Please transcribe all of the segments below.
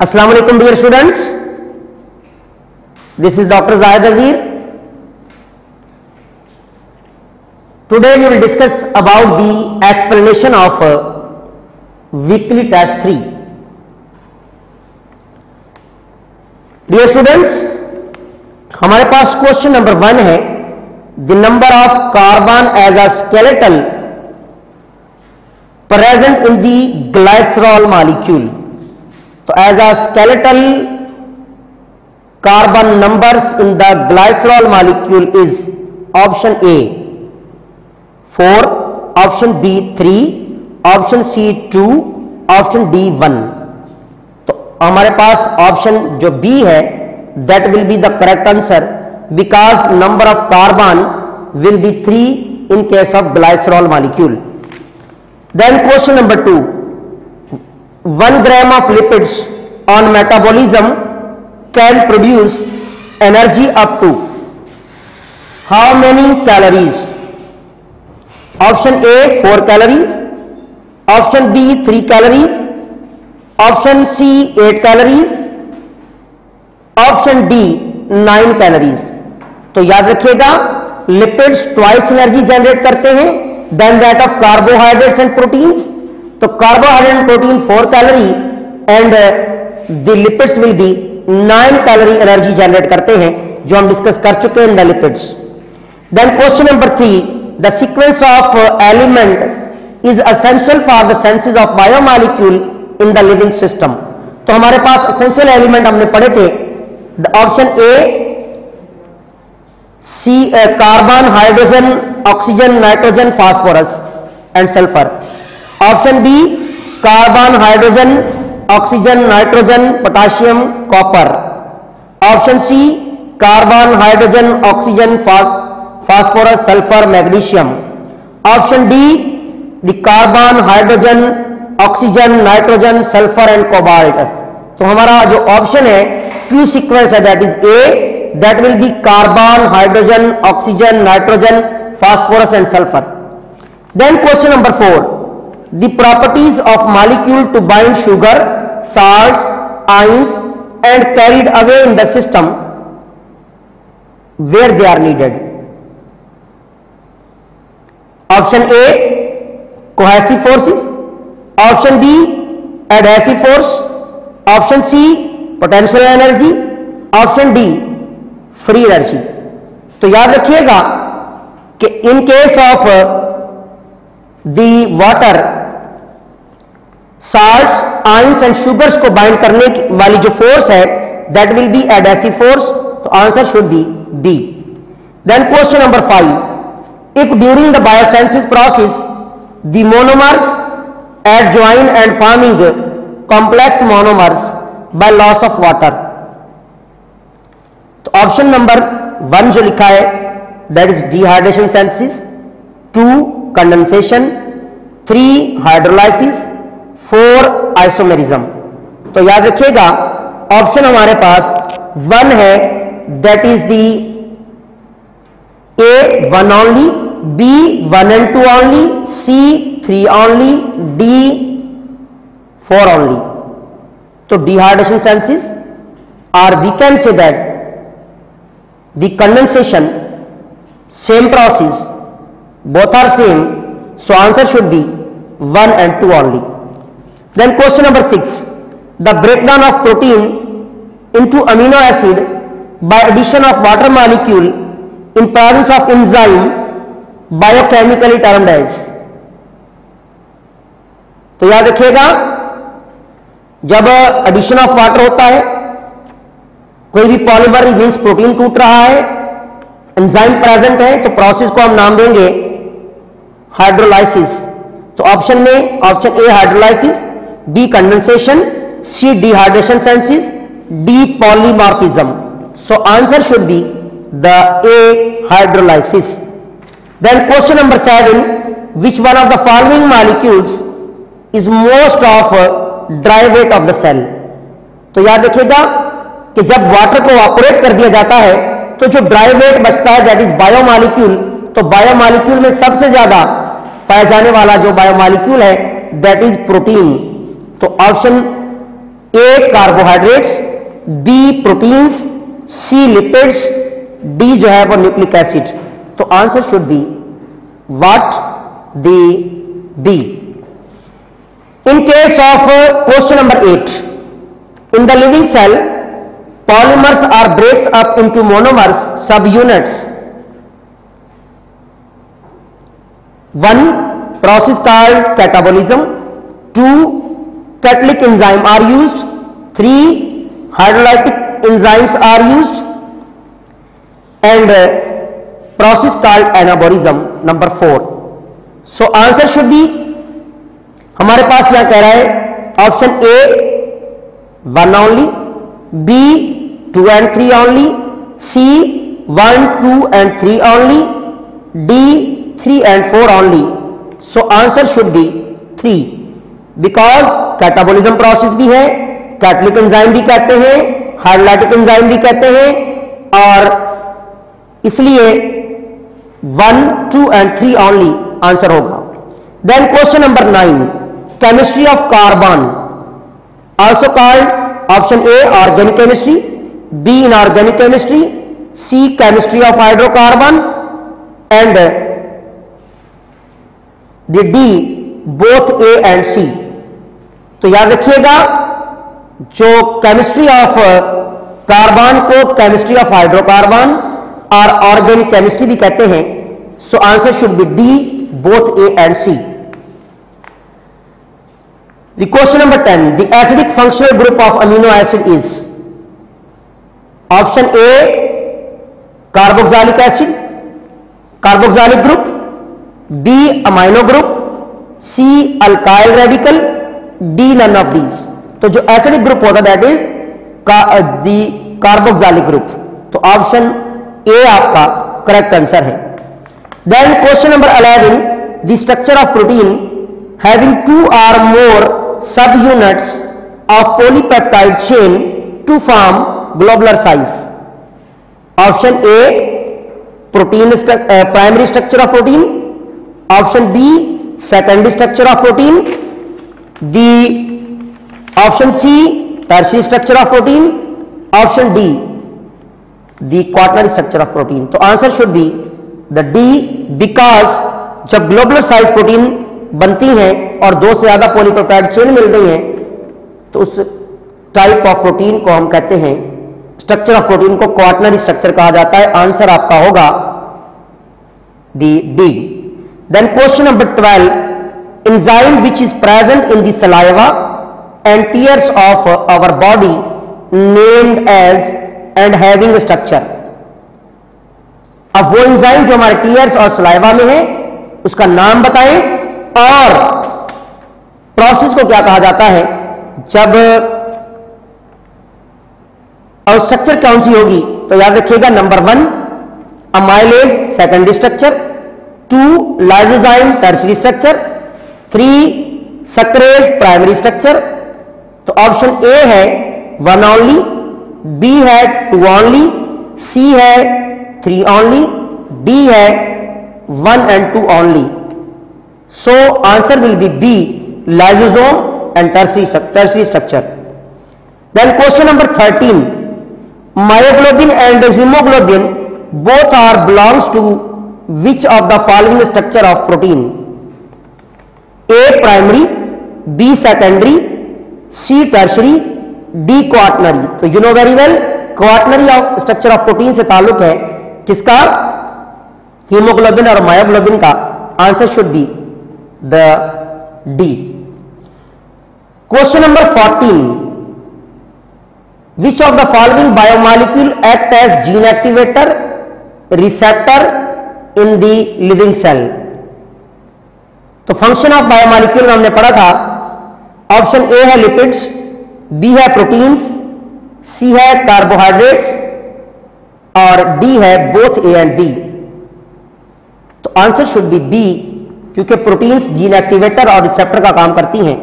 Assalamu alaikum dear students, this is Dr. Zahid Azir. Today we will discuss about the explanation of weekly test 3. Dear students, हमारे पास question number 1 है, the number of carbon as a skeletal present in the glycerol molecule. तो as a skeletal carbon numbers in the glycerol molecule is option A 4, option B 3, option C 2, option D 1. तो हमारे पास option जो B है that will be the correct answer because number of carbon will be 3 in case of glycerol molecule. Then question number 2, 1 gram of lipids on metabolism can produce energy up to how many calories? Option A 4 calories, option B 3 calories, option C 8 calories, option D 9 calories. तो याद रखिएगा lipids twice energy generate करते हैं then that of carbohydrates and proteins. तो carbohydrate and protein 4 calorie and the lipids will be 9 calorie energy generate करते हैं जो हम डिस्कस कर चुके हैं in the lipids. Then question number 3, the sequence of element is essential for the senses of biomolecule in the living system. तो हमारे पास एसेंशियल एलिमेंट हमने पढ़े थे option A C carbon, hydrogen, oxygen, nitrogen, phosphorus and sulphur. Option B carbon, hydrogen, oxygen, nitrogen, potassium, copper. Option C carbon, hydrogen, oxygen, phosphorus, sulphur, magnesium. Option D the carbon, hydrogen, oxygen, nitrogen, sulphur and cobalt. तो हमारा जो option है true sequence है that is A, that will be carbon, hydrogen, oxygen, nitrogen, phosphorus and sulphur. Then question number 4, the properties of molecule to bind sugar, salts, ions and carried away in the system where they are needed. Option A cohesive forces, option B adhesive force, option C potential energy, option D free energy. तो याद रखिएगा कि in case of the water, salts, ions and sugars को bind करने वाली जो force है that will be adhesive force. तो answer should be B. Then question number 5, if during the biosynthesis process the monomers adjoin and forming complex monomers by loss of water. तो option number 1 जो लिखा है that is dehydration synthesis, 2 condensation, 3 hydrolysis, 4 isomerism. तो याद रखिएगा option हमारे पास 1 है that is the A 1 only, B 1 and 2 only, C 3 only, D 4 only. तो डिहाइड्रेशन सिंथेसिस और we can say that the condensation same process, both are same, so answer should be 1 and 2 only. Then question number 6, the breakdown of protein into amino acid by addition of water molecule in presence of enzyme biochemically termed as. तो याद रखिएगा जब addition of water होता है कोई भी polymer means protein टूट रहा है, एंजाइम प्रेजेंट है, तो प्रोसेस को हम नाम देंगे हाइड्रोलाइसिस. तो ऑप्शन में option A hydrolysis, B condensation, C dehydration synthesis, D polymorphism. So answer should be the A hydrolysis. Then question number 7, which one of the following molecules is most of dry weight of the cell. तो याद रखिएगा कि जब water को operate कर दिया जाता है तो जो ड्राई वेट बचता है दैट इज बायोमॉलिक्यूल. तो बायोमॉलिक्यूल में सबसे ज्यादा पाया जाने वाला जो बायोमॉलिक्यूल है दैट इज प्रोटीन. तो option A carbohydrates, B proteins, C lipids, D जो है वो न्यूक्लिक एसिड। तो answer should be what, the B. In case of question number 8, in the living cell polymers are breaks up into monomers subunits. 1 process called catabolism, 2 catalytic enzyme are used, 3 hydrolytic enzymes are used, and process called anabolism number 4. So answer should be, हमारे पास यहां कह रहा है option A 1 only, B 2 and 3 only, C 1, 2 and 3 only, D 3 and 4 only. So answer should be 3 because catabolism process भी है, कैटलिक enzyme भी कहते हैं, हाइड्रोलाइटिक एंजाइम भी कहते हैं, और इसलिए 1, 2 and 3 only आंसर होगा। Then question number 9, chemistry of carbon also called option A organic chemistry, B inorganic chemistry, C chemistry of hydrocarbon, and the D both A and C। तो याद रखिएगा, जो केमिस्ट्री ऑफ कार्बन को chemistry of hydrocarbon और organic chemistry भी कहते हैं। So answer should be D both A and C. The question number 10, the acidic functional group of amino acid is option A carboxylic acid, carboxylic group, B amino group, C alkyl radical, D none of these। तो जो acidic group होता है that is the carboxylic group। तो option A आपका correct answer है। Then question number 11, the structure of protein having 2 or more subunits of polypeptide chain to form globular size। Option A protein primary structure of protein, option B secondary structure of protein, the option C tertiary structure of protein, option D the quaternary structure of protein. तो answer should be the D, because जब globular size protein बनती हैं और 2 से ज्यादा polypeptide chain मिल रही हैं तो उस टाइप ऑफ प्रोटीन को हम कहते हैं, स्ट्रक्चर ऑफ प्रोटीन को क्वाटरनरी स्ट्रक्चर कहा जाता है। आंसर आपका होगा D. Then question number 12, enzyme which is present in the saliva and tears of our body named as and having structure. अब वो एंजाइम जो हमारे टीयर्स और सलाइवा में है उसका नाम बताएं और प्रोसेस को क्या कहा जाता है जब, और स्ट्रक्चर कौन सी होगी। तो याद रखिएगा, number 1 amylase secondary structure, 2 lysozyme tertiary structure, 3 sucrase primary structure. तो ऑप्शन ए है 1 ओनली, बी है 2 ओनली, सी है 3 ओनली, डी है 1 and 2 only। So answer will be B, lysosome and tertiary structure। Then question number 13, myoglobin and hemoglobin both are belongs to which of the following structure of protein? A primary, B secondary, C tertiary, D quaternary। तो you know very well quaternary structure of protein से ताल्लुक है किसका, haemoglobin और myoglobin का। Answer should be the D. Question number 14, which of the following biomolecule act as gene activator receptor in the living cell. तो function of biomolecule हमने पढ़ा था, ऑप्शन ए है लिपिड्स, बी है प्रोटीन्स, सी है carbohydrates और D है both A and B. तो आंसर शुड बी बी, क्योंकि प्रोटीन्स जीन एक्टिवेटर और रिसेप्टर का काम करती हैं।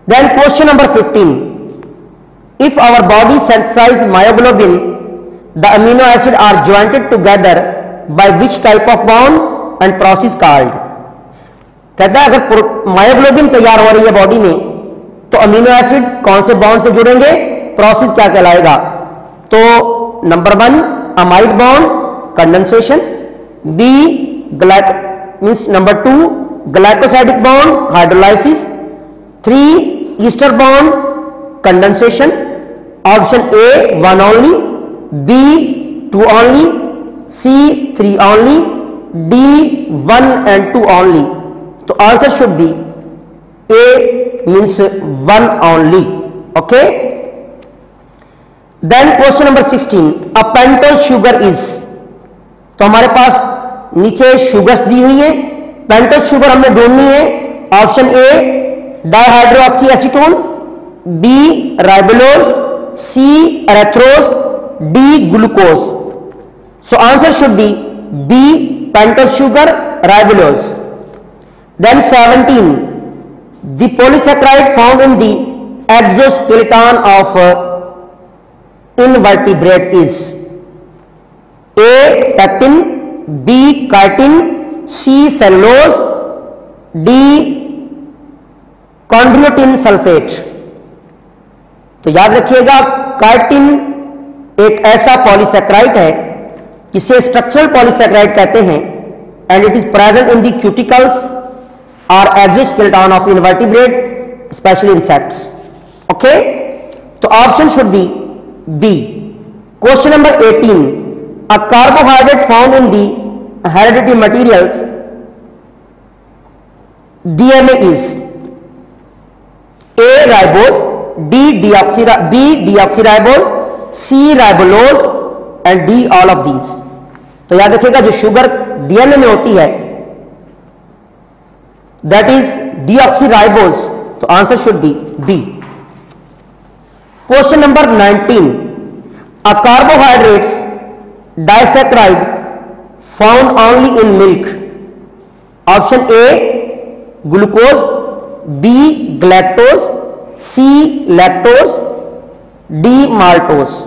Then question number 15, if our body synthesise myoglobin the amino acid are jointed together by which type of bond and process called. कहता है अगर मायोग्लोबिन तैयार हो रही है बॉडी में तो अमीनो एसिड कौन से बॉन्ड से जुड़ेंगे, प्रोसेस क्या कहलाएगा? तो number 1 amide bond condensation, B means number 2 glycosidic bond hydrolysis, 3 ester bond condensation, option A 1 only, B 2 only, C 3 only, D 1 and 2 only. तो answer should be A means 1 only. Okay, then question number 16, a pentose sugar is, तो हमारे पास नीचे sugars दी हुई है, pentose sugar हमने ढूंढनी है। Option A dihydroxy acetone, B ribulose, C erythrose, D glucose. So answer should be B pentose sugar ribulose. Then 17, the polysaccharide found in the exoskeleton of invertebrate is, A pectin, B chitin, C cellulose, D chondroitin sulphate. तो याद रखिएगा chitin एक ऐसा polysaccharide है जिसे structural polysaccharide कहते हैं, and it is present in the cuticles और exoskeleton of invertebrate specially insects. Okay, तो option should be B. Question number 18, a carbohydrate found in the hereditary materials DNA is A ribose, B deoxyribose, C ribulose and D all of these। तो याद रखिएगा जो sugar DNA में होती है that is deoxyribose, तो answer should be B. Question number 19, a carbohydrates disaccharide found only in milk, option A glucose, B galactose, C lactose, D maltose।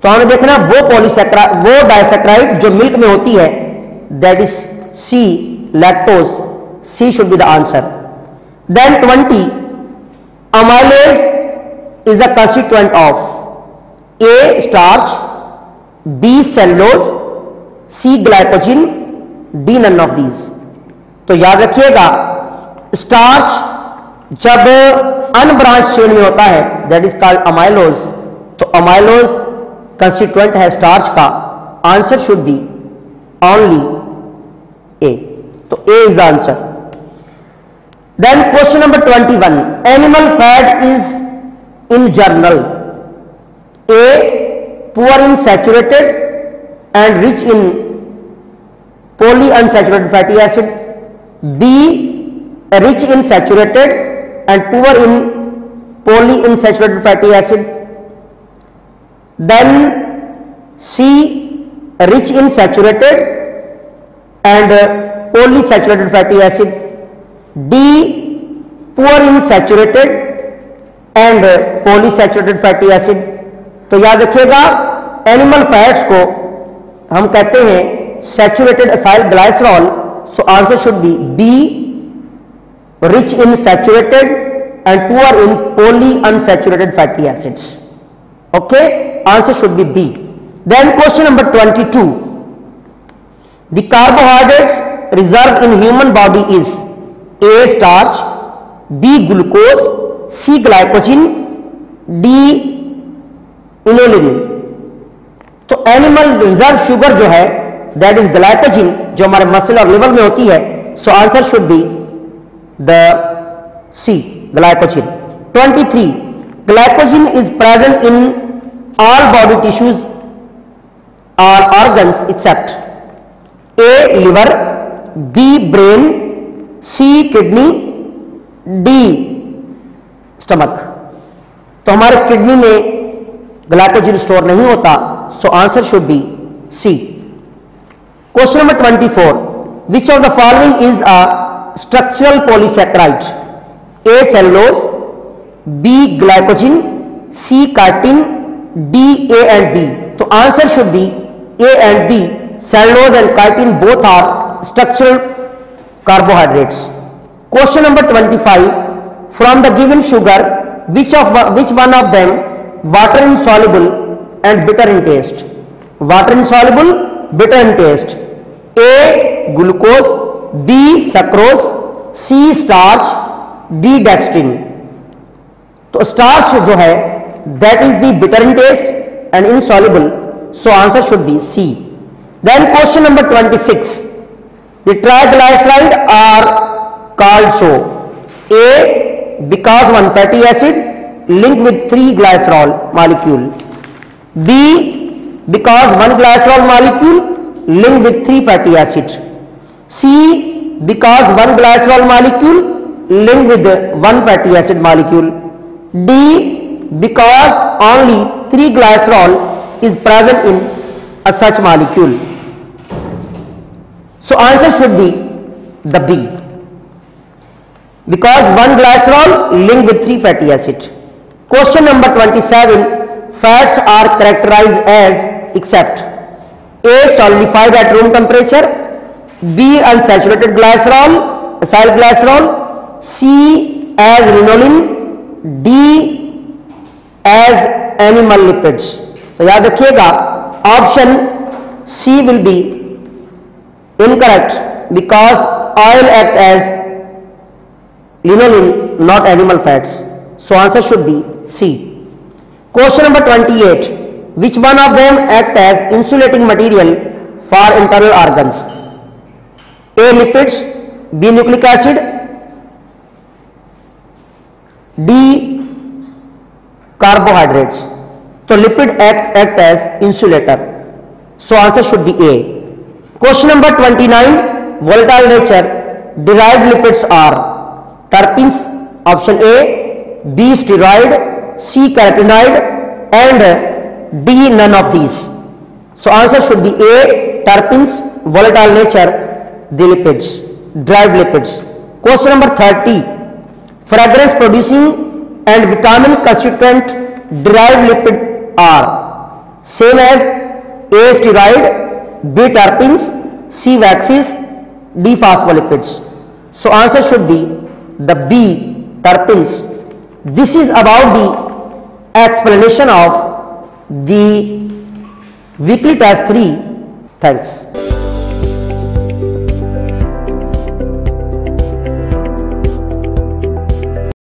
तो हमें देखना वो पॉलीसैकेराइड, वो डाइसैकेराइड जो मिल्क में होती है that is C lactose, C should be the answer। Then 20, amylase is a constituent of A starch, B cellulose, C glycogen, D none of these। तो याद रखिएगा स्टार्च जब अनब्रांच चेन में होता है दैट इज कॉल्ड अमाइलोज, तो amylose constituent है starch का। Answer should be only A, तो A is the answer. Then question number 21, animal fat is in general a poor in saturated and rich in polyunsaturated fatty acid, B rich in saturated and poor in polyunsaturated fatty acid, then C rich in saturated and polysaturated fatty acid, D poor in saturated and polysaturated fatty acid। तो याद रखिएगा animal fats को हम कहते हैं saturated acyl glycerol, so answer should be B rich in saturated and poor in poly unsaturated fatty acids. Okay, answer should be B. Then question number 22, the carbohydrates reserve in human body is A starch, B glucose, C glycogen, D inulin. तो animal reserve sugar जो है that is glycogen, जो हमारे muscle और liver में होती है, so answer should be the C glycogen. 23, glycogen is present in all body tissues और organs except A liver, B brain, C kidney, D stomach. तो हमारे किडनी में ग्लाइकोजिन स्टोर नहीं होता, so answer should be C. Question number 24, which of the following is a structural polysaccharide, A cellulose, B glycogen, C chitin, D A and B. तो answer should be A and B, cellulose and chitin both are structural carbohydrates. Question number 25, from the given sugar, which one of them water insoluble and bitter in taste? Water insoluble, bitter in taste. A glucose, B sucrose, C starch, D dextrin. तो starch जो है that is the bitter in taste and insoluble, so answer should be C. Then question number 26. The triglyceride are called so: A because one fatty acid linked with 3 glycerol molecule, B because one glycerol molecule linked with 3 fatty acids, C because one glycerol molecule linked with 1 fatty acid molecule, D because only 3 glycerol is present in a such molecule. So answer should be the B, because 1 glycerol linked with 3 fatty acids. Question number 27. Fats are characterized as except A solidified at room temperature, B unsaturated glycerol, acyl glycerol, C as linolene, D as animal lipids. तो याद रखिएगा option C will be incorrect because oil act as linolene, not animal fats. So answer should be C. Question number 28. Which one of them act as insulating material for internal organs? A lipids, B nucleic acid, D carbohydrates. So lipid act as insulator. So answer should be A. Question number 29. Volatile nature derived lipids are terpenes, option A, B steroid, C carotenoid, and D none of these. So answer should be A, terpenes, volatile nature, the lipids, derived lipids. Question number 30. Fragrance producing and vitamin constituent derived lipid are same as A steroid, B terpenes, C waxes, D phospholipids. So answer should be the B terpenes. This is about the explanation of the weekly test 3. Thanks.